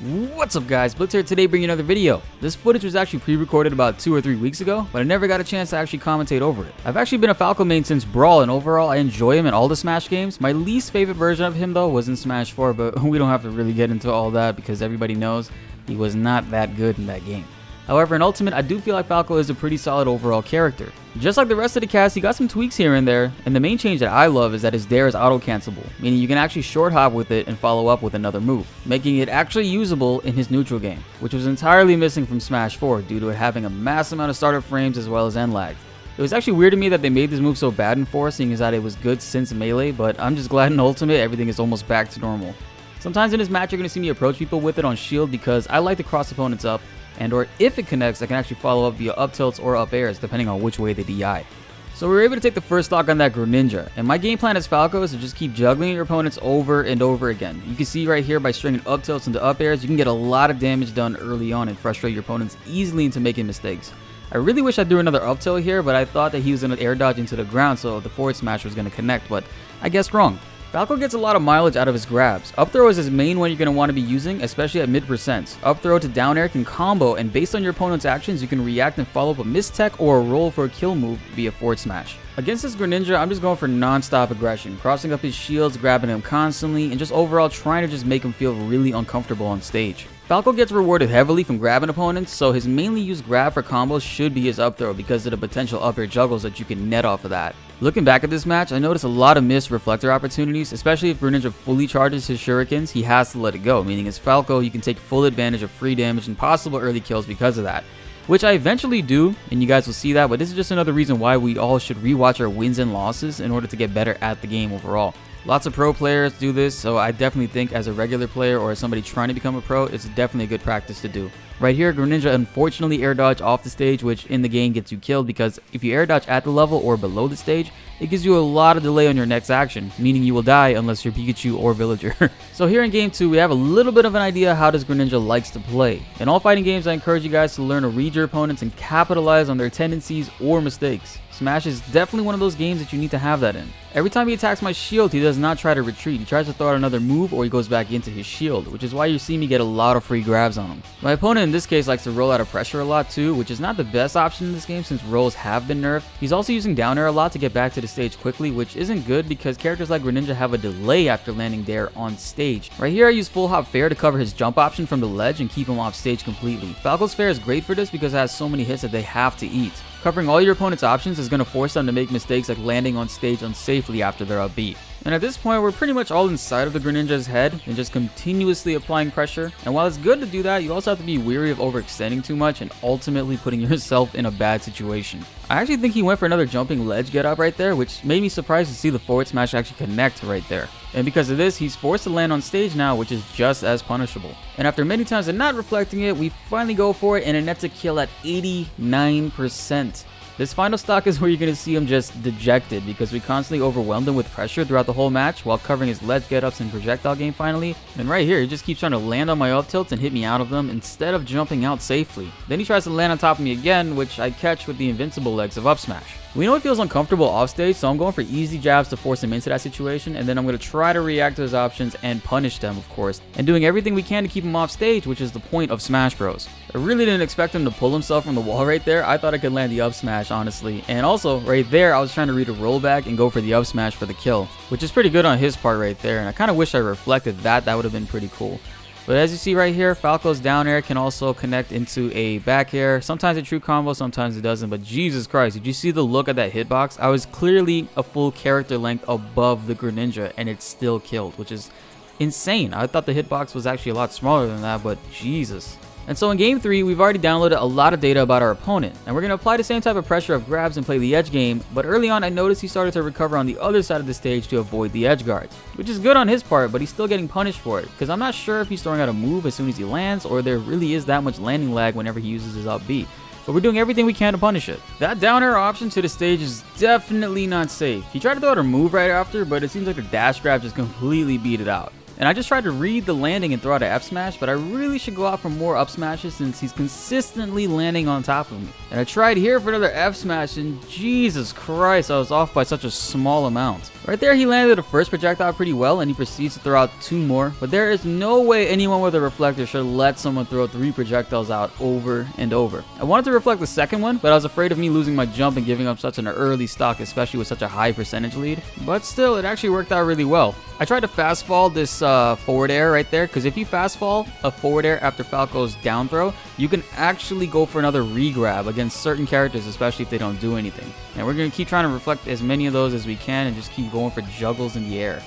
What's up guys, BltzZ here today bringing another video. This footage was actually pre-recorded about 2 or 3 weeks ago, but I never got a chance to actually commentate over it. I've actually been a Falco main since Brawl, and overall I enjoy him in all the Smash games. My least favorite version of him though was in Smash 4, but we don't have to really get into all that because everybody knows he was not that good in that game. However, in Ultimate, I do feel like Falco is a pretty solid overall character. Just like the rest of the cast, he got some tweaks here and there, and the main change that I love is that his dare is auto-cancelable, meaning you can actually short hop with it and follow up with another move, making it actually usable in his neutral game, which was entirely missing from Smash 4 due to it having a mass amount of startup frames as well as end lag. It was actually weird to me that they made this move so bad in 4, seeing as that it was good since Melee, but I'm just glad in Ultimate everything is almost back to normal. Sometimes in this match you're going to see me approach people with it on shield because I like to cross opponents up, and or if it connects, I can actually follow up via up tilts or up airs depending on which way they DI. So we were able to take the first stock on that Greninja, and my game plan as Falco is to just keep juggling your opponents over and over again. You can see right here by stringing up tilts into up airs, you can get a lot of damage done early on and frustrate your opponents easily into making mistakes. I really wish I threw another up tilt here, but I thought that he was going to air dodge into the ground so the forward smash was going to connect, but I guessed wrong. Falco gets a lot of mileage out of his grabs. Up throw is his main one you're going to want to be using, especially at mid percents. Up throw to down air can combo, and based on your opponent's actions, you can react and follow up a mistech or a roll for a kill move via forward smash. Against this Greninja, I'm just going for non-stop aggression, crossing up his shields, grabbing him constantly, and just overall trying to just make him feel really uncomfortable on stage. Falco gets rewarded heavily from grabbing opponents, so his mainly used grab for combos should be his up throw because of the potential up air juggles that you can net off of that. Looking back at this match, I noticed a lot of missed reflector opportunities, especially if Greninja fully charges his shurikens, he has to let it go, meaning as Falco, you can take full advantage of free damage and possible early kills because of that. Which I eventually do, and you guys will see that, but this is just another reason why we all should rewatch our wins and losses in order to get better at the game overall. Lots of pro players do this, so I definitely think as a regular player or as somebody trying to become a pro, it's definitely a good practice to do. Right here, Greninja unfortunately air dodge off the stage, which in the game gets you killed because if you air dodge at the level or below the stage, it gives you a lot of delay on your next action, meaning you will die unless you're Pikachu or Villager. So here in game 2, we have a little bit of an idea how does Greninja likes to play. In all fighting games, I encourage you guys to learn to read your opponents and capitalize on their tendencies or mistakes. Smash is definitely one of those games that you need to have that in. Every time he attacks my shield, he does not try to retreat. He tries to throw out another move or he goes back into his shield, which is why you see me get a lot of free grabs on him. My opponent in this case likes to roll out of pressure a lot too, which is not the best option in this game since rolls have been nerfed. He's also using down air a lot to get back to the stage quickly, which isn't good because characters like Greninja have a delay after landing dare on stage. Right here I use full hop fair to cover his jump option from the ledge and keep him off stage completely. Falco's fair is great for this because it has so many hits that they have to eat. Covering all your opponent's options is going to force them to make mistakes like landing on stage unsafely after they're upbeat. And at this point, we're pretty much all inside of the Greninja's head and just continuously applying pressure. And while it's good to do that, you also have to be wary of overextending too much and ultimately putting yourself in a bad situation. I actually think he went for another jumping ledge get up right there, which made me surprised to see the forward smash actually connect right there. And because of this, he's forced to land on stage now, which is just as punishable. And after many times of not reflecting it, we finally go for it and it nets a kill at 89%. This final stock is where you're going to see him just dejected because we constantly overwhelmed him with pressure throughout the whole match while covering his ledge get-ups and projectile game finally. And right here, he just keeps trying to land on my up tilts and hit me out of them instead of jumping out safely. Then he tries to land on top of me again, which I catch with the invincible legs of up smash. We know he feels uncomfortable off stage, so I'm going for easy jabs to force him into that situation, and then I'm going to try to react to his options and punish them, of course, and doing everything we can to keep him off stage, which is the point of Smash Bros. I really didn't expect him to pull himself from the wall right there. I thought I could land the up smash, honestly, and also right there I was trying to read a rollback and go for the up smash for the kill, which is pretty good on his part right there, and I kind of wish I reflected that. That would have been pretty cool. But as you see right here, Falco's down air can also connect into a back air. Sometimes a true combo, sometimes it doesn't. But Jesus Christ, did you see the look at that hitbox? I was clearly a full character length above the Greninja and it still killed, which is insane. I thought the hitbox was actually a lot smaller than that, but Jesus. And so in game 3, we've already downloaded a lot of data about our opponent, and we're going to apply the same type of pressure of grabs and play the edge game, but early on I noticed he started to recover on the other side of the stage to avoid the edge guards, which is good on his part, but he's still getting punished for it, because I'm not sure if he's throwing out a move as soon as he lands, or there really is that much landing lag whenever he uses his up B. But we're doing everything we can to punish it. That down air option to the stage is definitely not safe. He tried to throw out a move right after, but it seems like the dash grab just completely beat it out. And I just tried to read the landing and throw out an F smash, but I really should go out for more up smashes since he's consistently landing on top of me. And I tried here for another F smash, and Jesus Christ, I was off by such a small amount. Right there, he landed the first projectile pretty well, and he proceeds to throw out 2 more. But there is no way anyone with a reflector should let someone throw 3 projectiles out over and over. I wanted to reflect the second one, but I was afraid of me losing my jump and giving up such an early stock, especially with such a high percentage lead. But still, it actually worked out really well. I tried to fast fall this forward air right there, because if you fast fall a forward air after Falco's down throw, you can actually go for another regrab against certain characters, especially if they don't do anything. And we're going to keep trying to reflect as many of those as we can and just keep going for juggles in the air.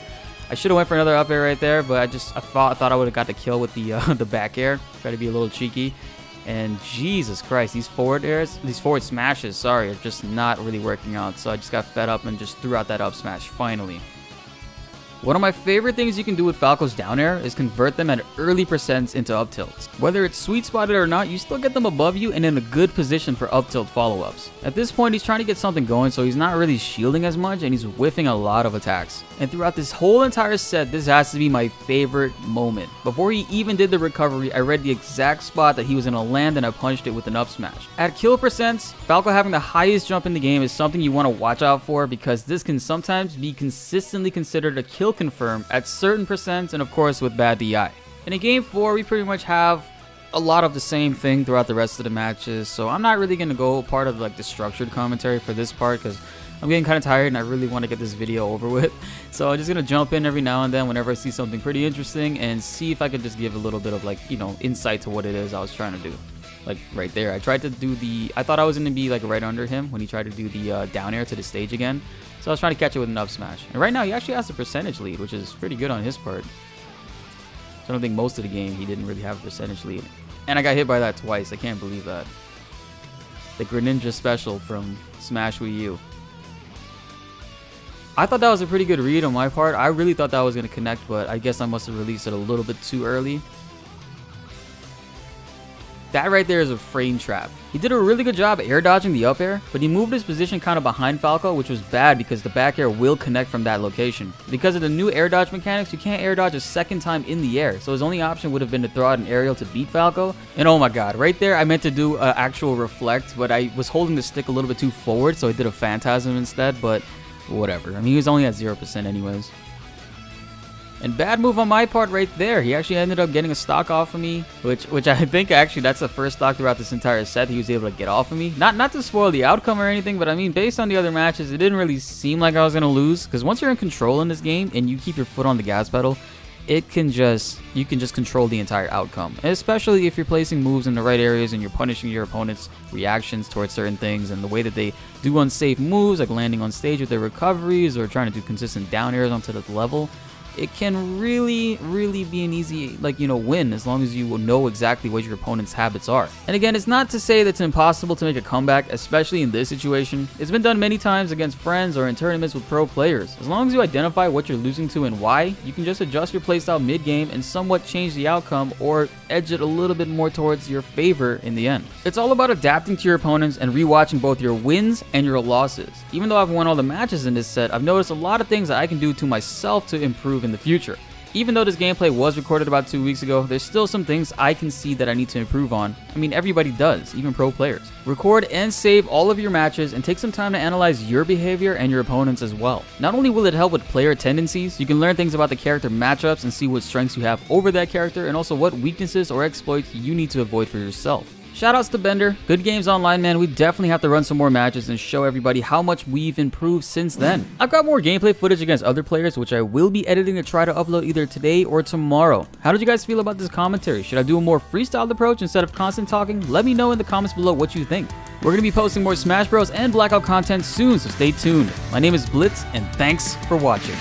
I should have went for another up air right there, but I thought I would have got the kill with the the back air. Try to be a little cheeky. And Jesus Christ, these forward smashes, sorry, are just not really working out. So I just got fed up and just threw out that up smash finally. One of my favorite things you can do with Falco's down air is convert them at early percents into up tilts. Whether it's sweet spotted or not, you still get them above you and in a good position for up tilt follow-ups. At this point, he's trying to get something going, so he's not really shielding as much and he's whiffing a lot of attacks. And throughout this whole entire set, this has to be my favorite moment. Before he even did the recovery, I read the exact spot that he was going to land and I punched it with an up smash. At kill percents, Falco having the highest jump in the game is something you want to watch out for, because this can sometimes be consistently considered a kill confirm at certain percents, and of course with bad DI. And in game 4, we pretty much have a lot of the same thing throughout the rest of the matches, so I'm not really going to go part of like the structured commentary for this part because I'm getting kind of tired and I really want to get this video over with. So I'm just going to jump in every now and then whenever I see something pretty interesting and see if I could just give a little bit of like, you know, insight to what it is I was trying to do. Like right there, I tried to do I thought I was going to be like right under him when he tried to do the down air to the stage again. So I was trying to catch it with an up smash. And right now he actually has a percentage lead, which is pretty good on his part. So I don't think most of the game he didn't really have a percentage lead. And I got hit by that twice. I can't believe that. The Greninja special from Smash Wii U. I thought that was a pretty good read on my part. I really thought that was going to connect, but I guess I must have released it a little bit too early. That right there is a frame trap. He did a really good job air dodging the up air, but he moved his position kind of behind Falco, which was bad because the back air will connect from that location. Because of the new air dodge mechanics, you can't air dodge a second time in the air, so his only option would have been to throw out an aerial to beat Falco. And oh my god, right there I meant to do an actual reflect, but I was holding the stick a little bit too forward, so I did a phantasm instead, but whatever. I mean, he was only at 0% anyways. And bad move on my part right there. He actually ended up getting a stock off of me, which I think actually that's the first stock throughout this entire set he was able to get off of me. Not to spoil the outcome or anything, but I mean, based on the other matches, it didn't really seem like I was going to lose. Because once you're in control in this game and you keep your foot on the gas pedal, you can just control the entire outcome. And especially if you're placing moves in the right areas and you're punishing your opponent's reactions towards certain things and the way that they do unsafe moves, like landing on stage with their recoveries or trying to do consistent down airs onto the level. It can really be an easy, like, you know, win as long as you know exactly what your opponent's habits are. And again, it's not to say that it's impossible to make a comeback, especially in this situation. It's been done many times against friends or in tournaments with pro players. As long as you identify what you're losing to and why, you can just adjust your playstyle mid-game and somewhat change the outcome or edge it a little bit more towards your favor in the end. It's all about adapting to your opponents and rewatching both your wins and your losses. Even though I've won all the matches in this set, I've noticed a lot of things that I can do to myself to improve in the future. Even though this gameplay was recorded about 2 weeks ago, there's still some things I can see that I need to improve on. I mean, everybody does, even pro players. Record and save all of your matches and take some time to analyze your behavior and your opponents as well. Not only will it help with player tendencies, you can learn things about the character matchups and see what strengths you have over that character and also what weaknesses or exploits you need to avoid for yourself. Shoutouts to Bender. Good games online, man. We definitely have to run some more matches and show everybody how much we've improved since then. I've got more gameplay footage against other players, which I will be editing to try to upload either today or tomorrow. How did you guys feel about this commentary? Should I do a more freestyled approach instead of constant talking? Let me know in the comments below what you think. We're going to be posting more Smash Bros. And Blackout content soon, so stay tuned. My name is BltzZ, and thanks for watching.